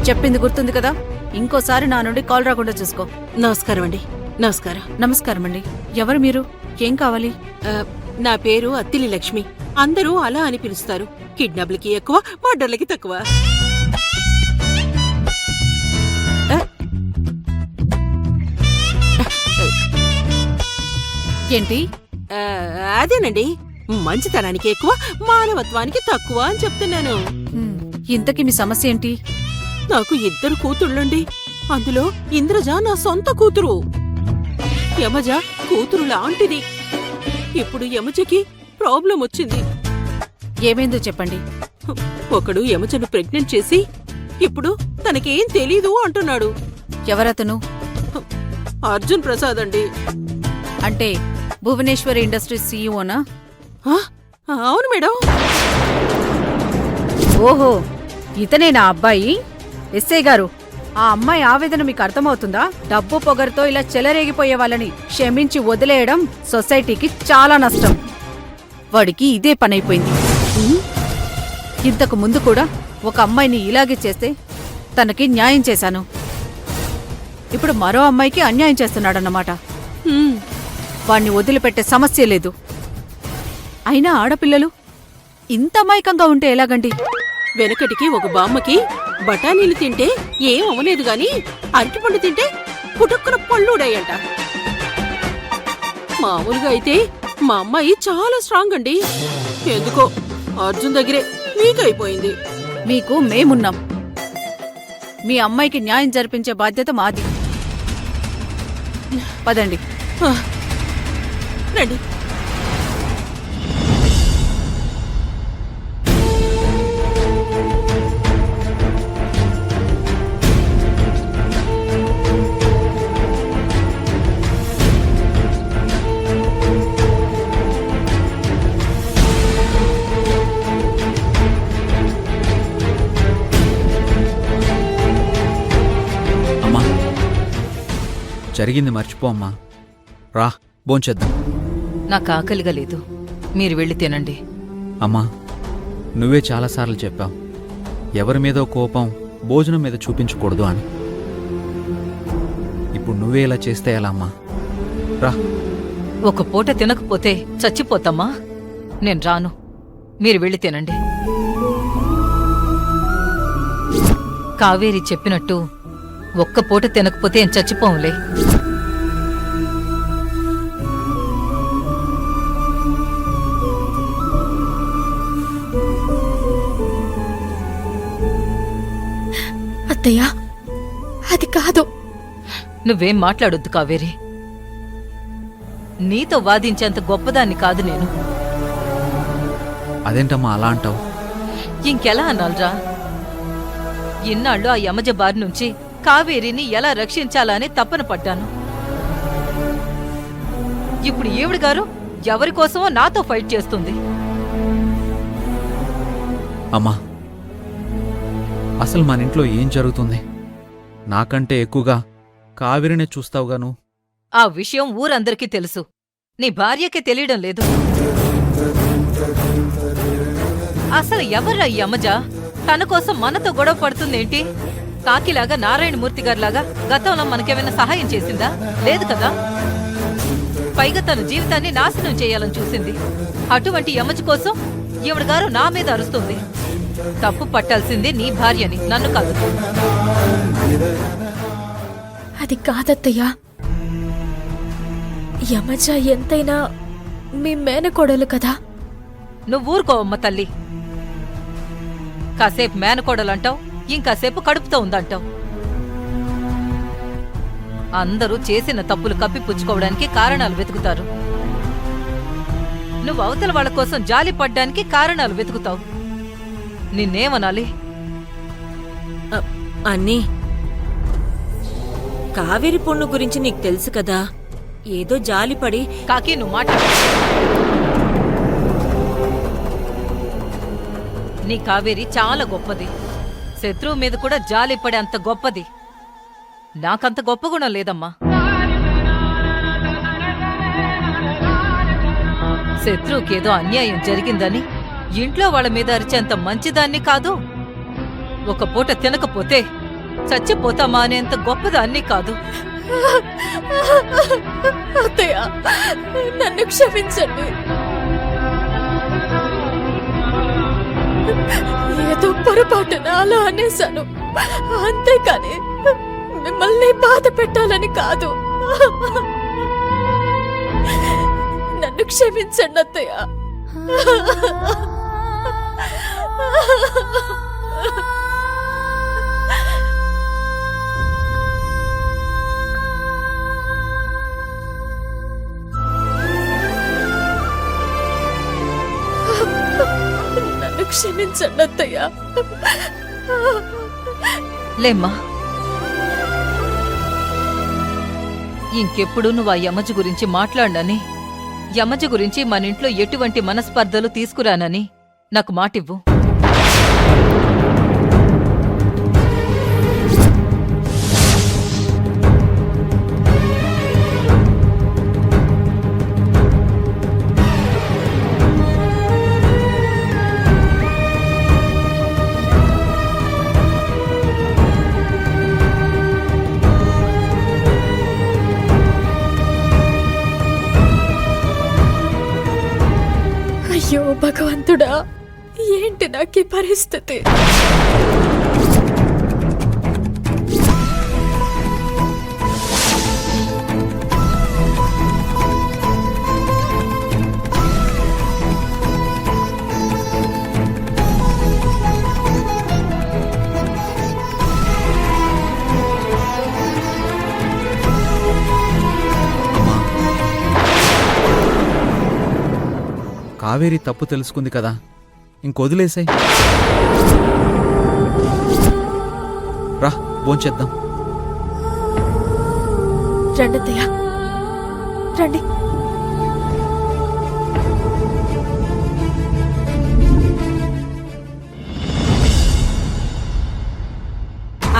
చెప్పింది గుర్తుంది కదా, ఇంకోసారి నా నుండి కాల్ రాకుండా చూసుకో. నమస్కారం అండి. నమస్కారం. నమస్కారం అండి. ఎవరు మీరు? ఏం కావాలి? నా పేరు అత్తిలి లక్ష్మి. అందరూ అలా అని పిలుస్తారు. కిడ్నాప్లకి ఎక్కువ, మర్డర్లకి తక్కువ. ఏంటి? అదేనండి, మంచితనానికి ఎక్కువ, మానవత్వానికి తక్కువ అని చెప్తున్నాను. ఇంతకీ మీ సమస్య ఏంటి? నాకు 2 కూతుళ్ళండి. అందులో ఇంద్రజ నా సొంత కూతురు. యమజ కూతురు లాంటిది. ఇప్పుడు యమజకి ప్రాబ్లం వచ్చింది. ఏమైందో చెప్పండి. ఒకడు యమజను ప్రెగ్నెంట్ చేసి ఇప్పుడు తనకేం తెలీదు అంటున్నాడు. ఎవరతను? అర్జున్ ప్రసాద్ అండి. అంటే భువనేశ్వరి ఇండస్ట్రీస్ సీఈఓనా? అవును మేడం. ఓహో, ఇతనే నా అబ్బాయి. ఎస్ఐ గారు, ఆ అమ్మాయి ఆవేదన మీకు అర్థమవుతుందా? డబ్బు పొగరుతో ఇలా చెలరేగిపోయే వాళ్ళని క్షమించి వదిలేయడం సొసైటీకి చాలా నష్టం. వాడికి ఇదే పనైపోయింది. ఇంతకు ముందు కూడా ఒక అమ్మాయిని ఇలాగే చేస్తే తనకి న్యాయం చేశాను. ఇప్పుడు మరో అమ్మాయికి అన్యాయం చేస్తున్నాడన్నమాట. వాణ్ణి వదిలిపెట్టే సమస్య లేదు. అయినా ఆడపిల్లలు ఇంత అమాయకంగా ఉంటే ఎలాగండి? వెనకటికి ఒక బామ్మకి బఠానీలు తింటే ఏం అవలేదు గాని అరటిపండు తింటే పుట్టుక్కున పళ్ళుడాయంట. మామూలుగా అయితే మా అమ్మాయి చాలా స్ట్రాంగ్ అండి. ఎందుకో అర్జున్ దగ్గరే వీక్ అయిపోయింది. మీకు మేమున్నాం. మీ అమ్మాయికి న్యాయం జరిపించే బాధ్యత మాది. పదండి. రండి. అమ్మా, జరిగింది మర్చిపో అమ్మా. రా, భోంచేద్దాం. నాకు ఆకలిగా లేదు, మీరు వెళ్ళి తినండి. అమ్మా, నువ్వే చాలాసార్లు చెప్పావు ఎవరి మీదో కోపం భోజనం మీద చూపించకూడదు అని. ఇప్పుడు నువ్వే ఇలా చేస్తే ఎలా అమ్మా? రా. ఒక పూట తినకపోతే చచ్చిపోతామా? నేను రాను, మీరు వెళ్ళి తినండి. కావేరి చెప్పినట్టు ఒక్క పూట తినకపోతే ఏం చచ్చిపోంలే. అత్తయ్యా, అది కాదు. నువ్వేం మాట్లాడొద్దు కావేరి. నీతో వాదించేంత గొప్పదాన్ని కాదు నేను. అదేంటమ్మా అలా అంటావు? ఇంకెలా అనాలరా? ఇన్నాళ్ళు ఆ యమజ బారి నుంచి కావేరిని ఎలా రక్షించాలని తప్పన పడ్డాను. ఇప్పుడు ఈవిడ గారు ఎవరికోసమో నాతో ఫైట్ చేస్తుంది. అమ్మా, అసలు మన ఇంట్లో ఏం జరుగుతుంది? నాకంటే ఎక్కువగా కావేరినే చూస్తావుగాను. ఆ విషయం ఊరందరికీ తెలుసు, నీ భార్యకే తెలియడం లేదు. అసలు ఎవర్రా ఈ యమజ? తన కోసం మనతో గొడవ పడుతుందేంటి? కాకిలాగా నారాయణమూర్తి గారిలాగా గతంలో మనకేమైనా సహాయం చేసిందా? లేదు కదా. పైగా తన జీవితాన్ని నాశనం చేయాలని చూసింది. అటువంటి యమజ కోసం ఈవిడ గారు నా మీద అరుస్తుంది. తప్పు పట్టాల్సింది నీ భార్యని, నన్ను కాదు. అది కాదత్తయ్యా. యమజ ఎంతైనా మీ మేనకోడలు కదా. నువ్వూరుకోవమ్మ తల్లి. కాసేపు మేనకోడలంటావు, ఇంకాసేపు కడుపుతో ఉందంటావు. అందరూ చేసిన తప్పులు కప్పిపుచ్చుకోవడానికి కారణాలు వెతుకుతారు. నువ్వు అవతల వాళ్ళ కోసం జాలి పడ్డానికి కారణాలు వెతుకుతావు. నిన్నేమనాలి? అన్నీ, కావేరి పొన్ను గురించి నీకు తెలుసు కదా. ఏదో జాలిపడి. కాకి, నువ్వు మాట్లాడు. నీ కావేరి చాలా గొప్పది. శత్రువు మీద కూడా జాలిపడే అంత గొప్పది. నాకంత గొప్ప గుణం లేదమ్మా. శత్రువుకేదో అన్యాయం జరిగిందని ఇంట్లో వాళ్ళ మీద అరిచేంత మంచిదాన్ని కాదు. ఒక పూట తినకపోతే చచ్చిపోతామా అనేంత గొప్పదాన్ని కాదు. అత్తయ్య నన్ను క్షమించండి. ఏదో పొరపాటున అలా అనేశాను, అంతేకాని మిమ్మల్ని బాధ పెట్టాలని కాదు. నన్ను క్షమించండి అత్తయ్య. నన్ను క్షమించండి అత్తయ్య. లేమ్మా, ఇంకెప్పుడు నువ్వు ఆ యమజ గురించి మాట్లాడనని, యమజ గురించి మన ఇంట్లో ఎటువంటి మనస్పర్ధలు తీసుకురానని నాకు మాటివ్వు. అయ్యో భగవంతుడా, ఏంటి నాకు ఈ పరిస్థితి? కావేరి తప్పు తెలుసుకుంది కదా, ఇంకొదిలేసాయి. రా భోంచేద్దాం. రండి అత్తయ్య, రండి.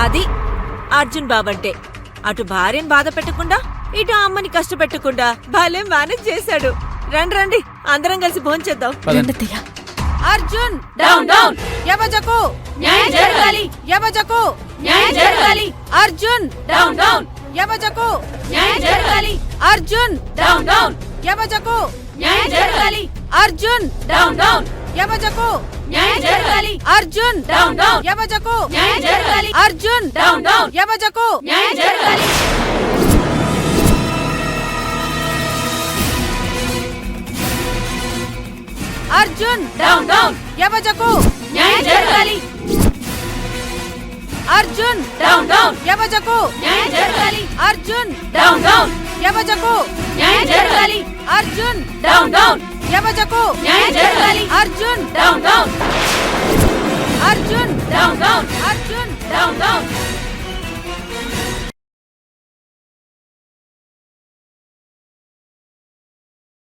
అది అర్జున్ బాబంటే. అటు భార్యని బాధ పెట్టకుండా ఇటు అమ్మని కష్టపెట్టకుండా భలే మేనేజ్ చేశాడు. రండి రండి, అందరం కలిసి భోంచేద్దాం. రండి అత్తయ్య. అర్జున్ డౌన్ డౌన్, యమజకు న్యాయం జరగాలి, యమజకు న్యాయం జరగాలి. అర్జున్ డౌన్ డౌన్, యమజకు న్యాయం జరగాలి. అర్జున్ డౌన్ డౌన్, యమజకు న్యాయం జరగాలి. అర్జున్ డౌన్ డౌన్, యమజకు న్యాయం జరగాలి. అర్జున్ డౌన్ డౌన్, యమజకు న్యాయం జరగాలి. అర్జున్ డౌన్ డౌన్, యమజకు న్యాయం జరగాలి. అర్జున్ డౌన్ డౌన్, యమజకు న్యాయం జరగాలి. అర్జున్ డౌన్ డౌన్, యమజకు న్యాయం జరగాలి. అర్జున్ డౌన్ డౌన్, యమజకు న్యాయం జరగాలి. అర్జున్ డౌన్ డౌన్, యమజకు న్యాయం జరగాలి. Arjun down down, Arjun down down, Arjun down down.